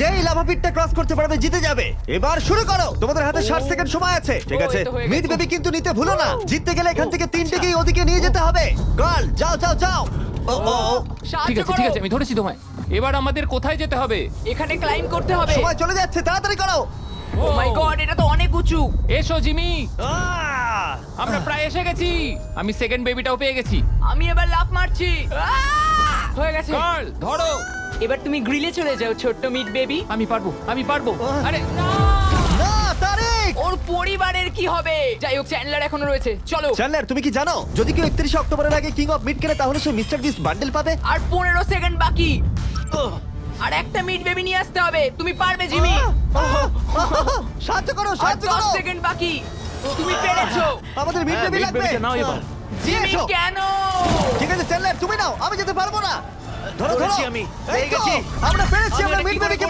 যেই lava পিটটা cross করতে পারবে জিতে যাবে। এবার শুরু করো, তোমাদের হাতে 60 সেকেন্ড সময় আছে। ঠিক আছে, এই তো হয়ে মিড গেছে। বেবি কিন্তু নিতে ভুলো না। জিততে গেলে এখান থেকে তিনটেকেই ওদিকে নিয়ে যেতে হবে। গার্ল যাও যাও যাও। ও ও ও, ঠিক আছে ঠিক আছে, আমি ধরেছি তোমায়। এবার আমাদের কোথায় যেতে হবে? এখানে ক্লাইম্ব করতে হবে। সময় চলে যাচ্ছে, তাড়াতাড়ি করো। ও মাই গড, এটা তো অনেক উঁচু। এসো জিমি, আহ! আমরা প্রায় এসে গেছি। আমি সেকেন্ড বেবিটাও পেয়ে গেছি। আমি এবার লাফ মারছি। হয়ে গেছে। গার্ল ধরো। এবার তুমি গ্রিলে চলে যাও, ছোট্ট মিট বেবি। আমি পারবো, আমি পারবো। আরে না! না তারিক। ওর পরিবারের কি হবে? যাই হোক, চ্যান্ডলার এখনো রয়েছে, চলো। চ্যান্ডলার, তুমি কি জানো যদি কেউ 31 অক্টোবরের আগে কিং অফ মিড কেনে তাহলে সে মিস্টার বিস্ট বান্ডেল পাবে? আর 15 সেকেন্ড বাকি। আর একটা মিট বেবি নিয়ে আসতে হবে। তুমি পারবে জিমি। সাহায্য করো, আর সাহায্য 10 করো। সেকেন্ড বাকি। তুমি পেরেছো। আমাদের মিড বেবি লাগবে। নাও এবার। জিমি এসো। কেন? ঠিক আছে চ্যান্ডলার, তুমি নাও, আমি যেতে পারবো না। ধরো ধরো, ধরেছি আমি, এই পেয়ে তো, গেছি। আমরা পেরেছি, আমি আমরা এটা মিড কি করে বেবিকে করলাম?